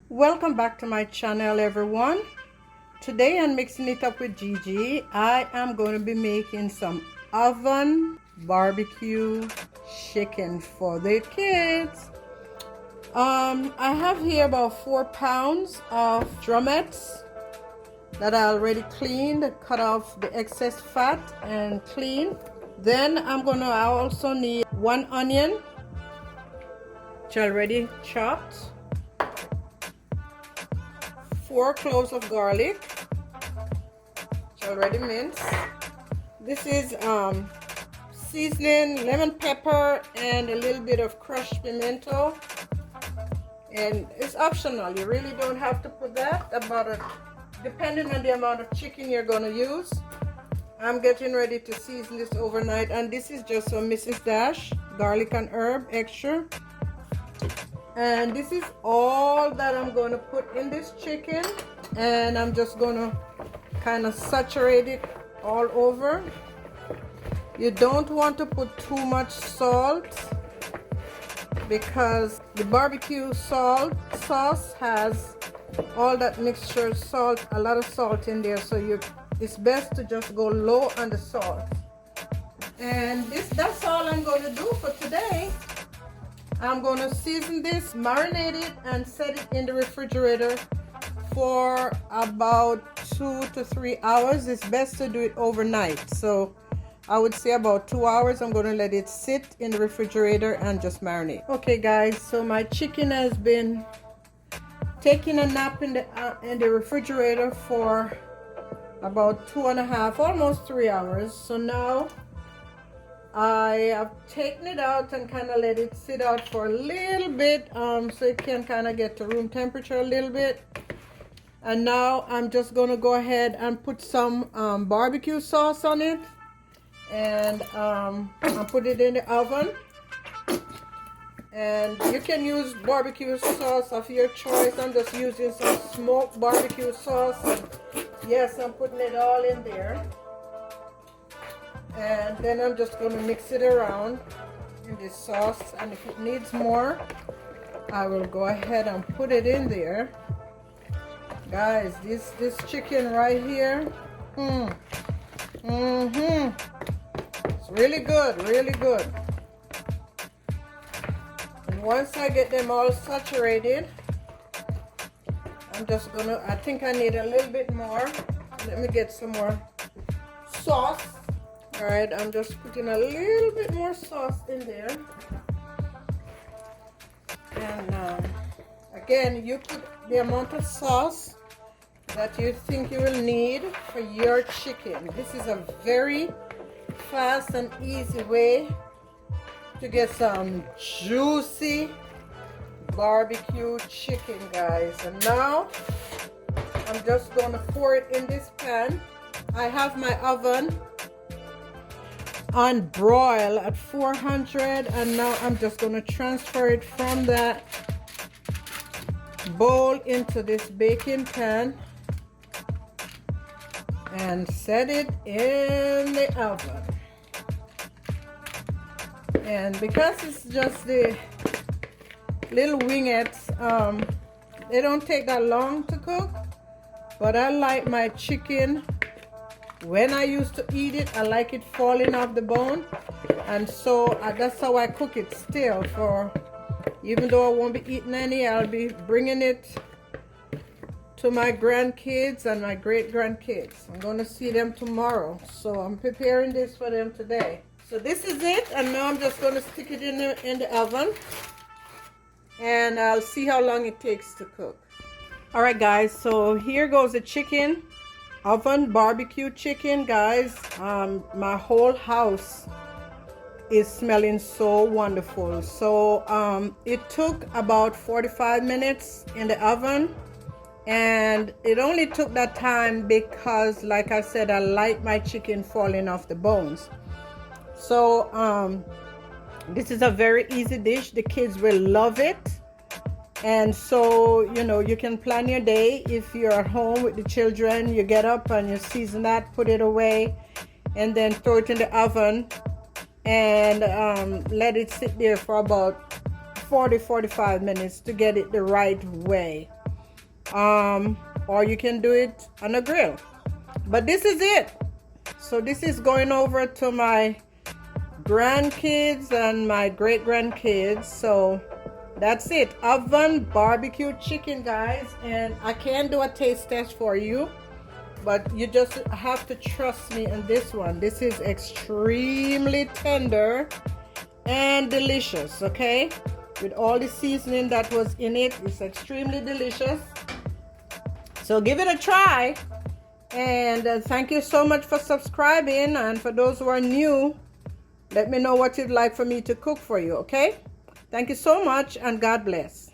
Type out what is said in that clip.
Welcome back to my channel, everyone. Today I'm mixing it up with Gigi. I am going to be making some oven barbecue chicken for the kids. I have here about 4 pounds of drumettes that I already cleaned, cut off the excess fat and clean. Then I also need 1 onion, which I already chopped, 4 cloves of garlic, which already minced. This is seasoning, lemon pepper, and a little bit of crushed pimento. And it's optional. You really don't have to put that. Depending on the amount of chicken you're going to use. I'm getting ready to season this overnight, and this is just some Mrs. Dash garlic and herb extra. And this is all that I'm going to put in this chicken, and I'm just going to kind of saturate it all over. You don't want to put too much salt because the barbecue sauce has all that mixture salt, a lot of salt in there, so it's best to just go low on the salt. And that's all I'm going to do for today. I'm going to season this, marinate it, and set it in the refrigerator for about 2 to 3 hours. It's best to do it overnight. So I would say about 2 hours. I'm going to let it sit in the refrigerator and just marinate. Okay guys, so my chicken has been taking a nap in the refrigerator for about 2.5, almost 3 hours. So now I have taken it out and kind of let it sit out for a little bit, so it can kind of get to room temperature a little bit. And now I'm just going to go ahead and put some barbecue sauce on it, and I'll put it in the oven. And you can use barbecue sauce of your choice. I'm just using some smoked barbecue sauce, and yes, I'm putting it all in there. And then I'm just going to mix it around in this sauce, and if it needs more, I will go ahead and put it in there. Guys, this chicken right here, it's really good, really good. And once I get them all saturated, I'm just gonna, I think I need a little bit more. Let me get some more sauce. Alright, I'm just putting a little bit more sauce in there. And again, you put the amount of sauce that you think you will need for your chicken. This is a very fast and easy way to get some juicy barbecue chicken, guys. And now I'm just going to pour it in this pan. I have my oven on broil at 400, and now I'm just going to transfer it from that bowl into this baking pan and set it in the oven. And because it's just the little wingettes, they don't take that long to cook, but I like my chicken, when I used to eat it, I like it falling off the bone, and so that's how I cook it still. For even though I won't be eating any, I'll be bringing it to my grandkids and my great-grandkids. I'm going to see them tomorrow, so I'm preparing this for them today. So this is it, and now I'm just going to stick it in the oven, and I'll see how long it takes to cook. Alright guys, so here goes the chicken. Oven barbecue chicken, guys. My whole house is smelling so wonderful. So it took about 45 minutes in the oven, and it only took that time because, like I said, I like my chicken falling off the bones. So this is a very easy dish. The kids will love it. And so, you know, you can plan your day. If you're at home with the children, you get up and you season that, put it away, and then throw it in the oven and let it sit there for about 40-45 minutes to get it the right way. or you can do it on a grill. But this is it. So this is going over to my grandkids and my great grandkids. So that's it. Oven barbecue chicken, guys. And I can do a taste test for you, but you just have to trust me in this one. This is extremely tender and delicious, okay? With all the seasoning that was in it, it's extremely delicious. So give it a try. And thank you so much for subscribing. And for those who are new, let me know what you'd like for me to cook for you, okay? Thank you so much, and God bless.